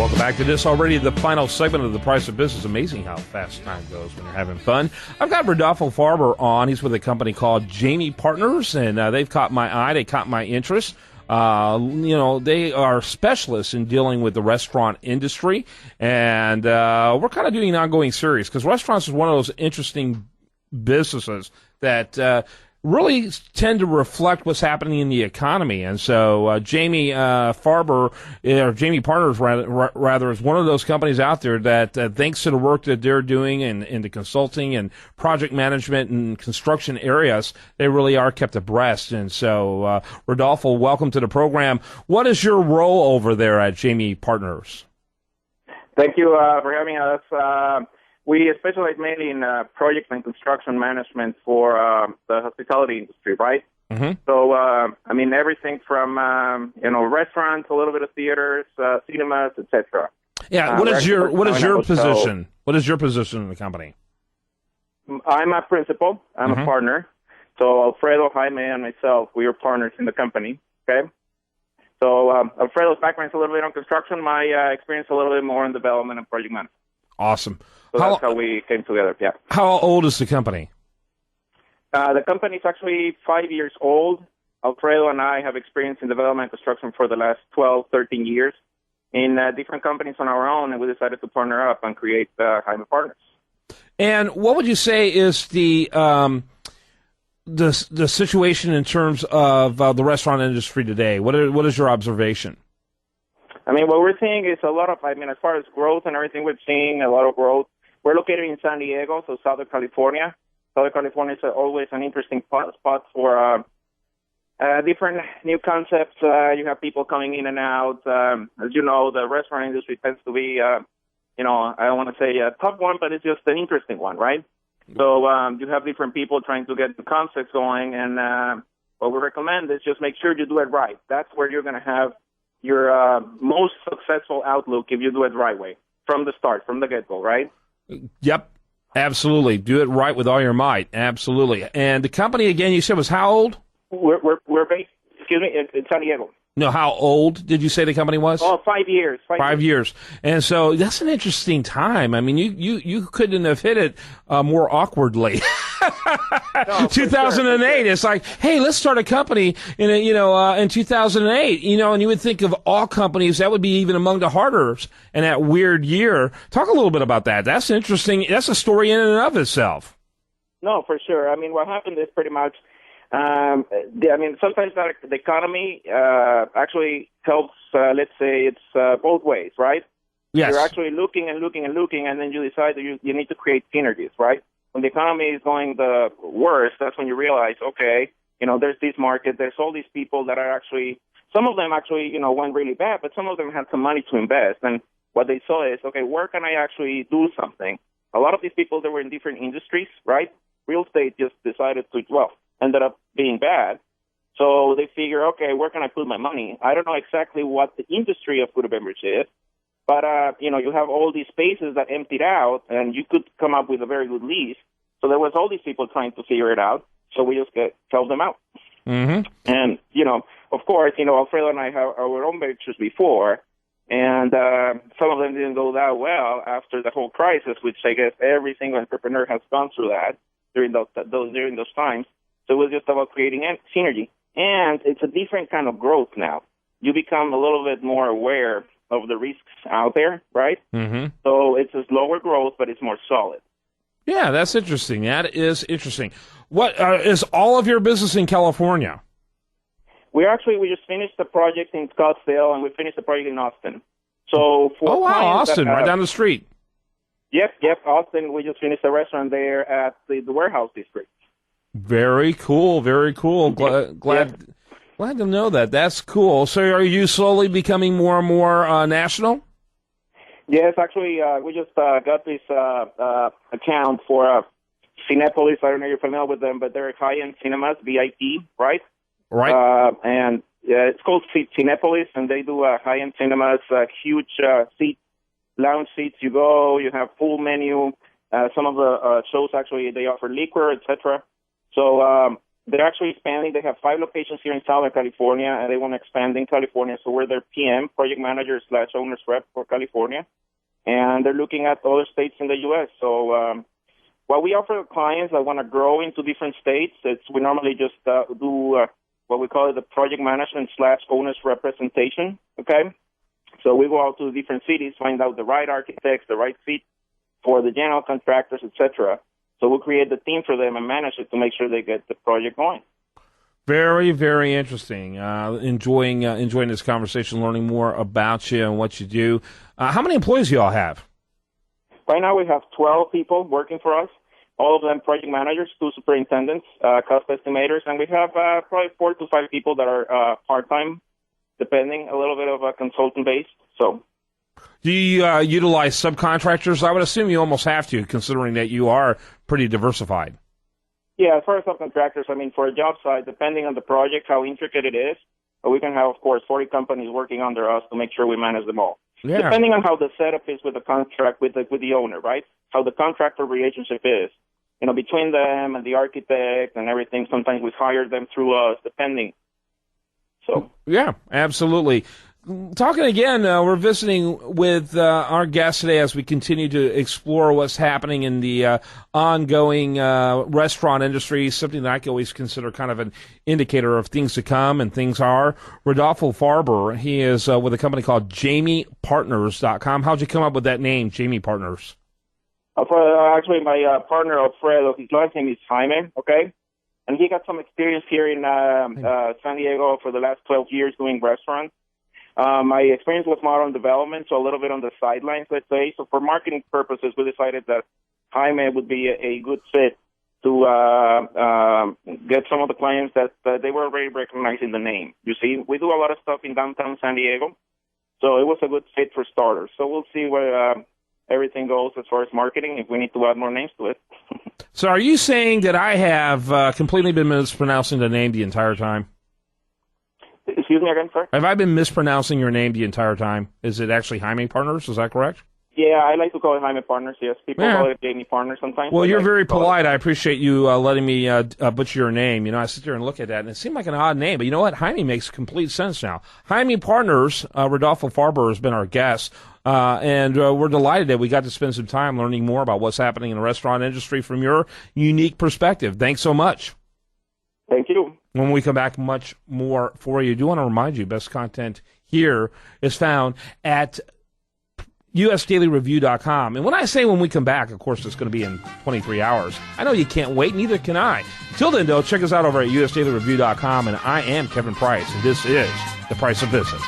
Welcome back to this already the final segment of The Price of Business. Amazing how fast time goes when you're having fun. I've got Rudolpho Farber on. He's with a company called Jamie Partners, and they've caught my eye. They caught my interest. They are specialists in dealing with the restaurant industry, and we're kind of doing an ongoing series because restaurants is one of those interesting businesses that really tend to reflect what's happening in the economy. And so Jamie Farber, or Jamie Partners rather, is one of those companies out there that thanks to the work that they're doing in the consulting and project management and construction areas, they really are kept abreast. And so, Rodolfo, welcome to the program. What is your role over there at Jamie Partners? Thank you for having us. We specialize mainly in project and construction management for the hospitality industry, right? Mm-hmm. So, everything from, restaurants, a little bit of theaters, cinemas, etc. Yeah. What is your position? What is your position in the company? I'm a principal. I'm a partner. So Alfredo, Jaime, and myself, we are partners in the company. Okay. So Alfredo's background is a little bit on construction. My experience a little bit more in development and project management. Awesome. So that's how we came together, yeah. How old is the company? The company is actually 5 years old. Alfredo and I have experience in development and construction for the last 12, 13 years in different companies on our own, and we decided to partner up and create Jaime Partners. And what would you say is the situation in terms of the restaurant industry today? What is your observation? What we're seeing is a lot of, as far as growth and everything, we're seeing a lot of growth. We're located in San Diego, so Southern California. Southern California is always an interesting spot for different new concepts. You have people coming in and out. As you know, the restaurant industry tends to be, I don't want to say a tough one, but it's just an interesting one, right? So you have different people trying to get the concepts going, and what we recommend is just make sure you do it right. That's where you're going to have your most successful outlook if you do it the right way, from the start, from the get-go, right? Yep, absolutely. Do it right with all your might, absolutely. And the company, again, you said was how old? We're based, in San Diego. No, how old did you say the company was? Oh, 5 years. 5 years. And so that's an interesting time. You couldn't have hit it more awkwardly. No, 2008. Sure. It's like, hey, let's start a company in 2008. And you would think of all companies that would be even among the harder in that weird year. Talk a little bit about that. That's interesting. That's a story in and of itself. No, for sure. What happened is pretty much. Sometimes the economy actually helps. Let's say it's both ways, right? Yes. You're actually looking, and then you decide that you need to create synergies, right? When the economy is going the worst, that's when you realize, okay, there's this market, there's all these people that are actually, some of them actually, went really bad, but some of them had some money to invest. And what they saw is, okay, where can I actually do something? A lot of these people, they were in different industries, right? Real estate just decided to, ended up being bad. So they figure, okay, where can I put my money? I don't know exactly what the industry of food and beverage is, but, you have all these spaces that emptied out, and you could come up with a very good lease. So there was all these people trying to figure it out, so we just helped them out. Mm-hmm. And, of course, Alfredo and I have our own ventures before, and some of them didn't go that well after the whole crisis, which I guess every single entrepreneur has gone through that during those times. So it was just about creating synergy. And it's a different kind of growth now. You become a little bit more aware of the risks out there, right? Mm-hmm. So it's a slower growth, but it's more solid. Yeah, that's interesting. That is interesting. What is all of your business in California? We just finished the project in Scottsdale, and we finished the project in Austin. So for Austin, right down the street. Yep, Austin. We just finished a restaurant there at the warehouse district. Very cool, very cool. Glad to know that. That's cool. So are you slowly becoming more and more national? Yes, actually, we just got this account for Cinepolis. I don't know if you're familiar with them, but they're high-end cinemas, VIP, right? Right. And it's called Cinepolis, and they do high-end cinemas, huge seats, lounge seats. You have full menu. Some of the shows, actually, they offer liquor, etc. So They're actually expanding. They have 5 locations here in Southern California, and they want to expand in California. So we're their PM, project manager / owner's rep for California. And they're looking at other states in the U.S. So what we offer clients that want to grow into different states, we normally just do what we call the project management / owner's representation, okay? So we go out to different cities, find out the right architects, the right fit for the general contractors, etc. So we'll create the team for them and manage it to make sure they get the project going. Very, very interesting. Enjoying this conversation, learning more about you and what you do. How many employees do you all have? Right now we have 12 people working for us, all of them project managers, 2 superintendents, cost estimators, and we have probably 4 to 5 people that are part-time, depending, a little bit of a consultant-based. So, do you utilize subcontractors? I would assume you almost have to, considering that you are pretty diversified. Yeah, as far as subcontractors, I mean, for a job site, depending on the project, how intricate it is, we can have, of course, 40 companies working under us to make sure we manage them all. Yeah. Depending on how the setup is with the contract, with the owner, right? How the contractor relationship is, between them and the architect and everything. Sometimes we hire them through us, depending. So yeah, absolutely. Talking again, we're visiting with our guest today as we continue to explore what's happening in the ongoing restaurant industry, something that I can always consider kind of an indicator of things to come and things are. Rudolpho Farber, he is with a company called JamiePartners.com. How'd you come up with that name, Jamie Partners? Actually, my partner, Alfredo, his last name is Jaime, okay? And he got some experience here in San Diego for the last 12 years doing restaurants. My experience was more on development, so a little bit on the sidelines, let's say. So for marketing purposes, we decided that Jaime would be a good fit to get some of the clients that they were already recognizing the name. You see, we do a lot of stuff in downtown San Diego, so it was a good fit for starters. So we'll see where everything goes as far as marketing, if we need to add more names to it. So are you saying that I have completely been mispronouncing the name the entire time? Excuse me again, sir? Have I been mispronouncing your name the entire time? Is it actually Jaime Partners? Is that correct? Yeah, I like to call it Jaime Partners, yes. People call it Jamie Partners sometimes. Well, you're very polite. I appreciate you letting me butcher your name. I sit there and look at that, and it seemed like an odd name. But you know what? Jaime makes complete sense now. Jaime Partners, Rudolpho Farber has been our guest, and we're delighted that we got to spend some time learning more about what's happening in the restaurant industry from your unique perspective. Thanks so much. Thank you. When we come back, much more for you. I do want to remind you, best content here is found at usdailyreview.com. And when I say when we come back, of course, it's going to be in 23 hours. I know you can't wait, neither can I. Till then, though, check us out over at usdailyreview.com. And I am Kevin Price, and this is The Price of Business.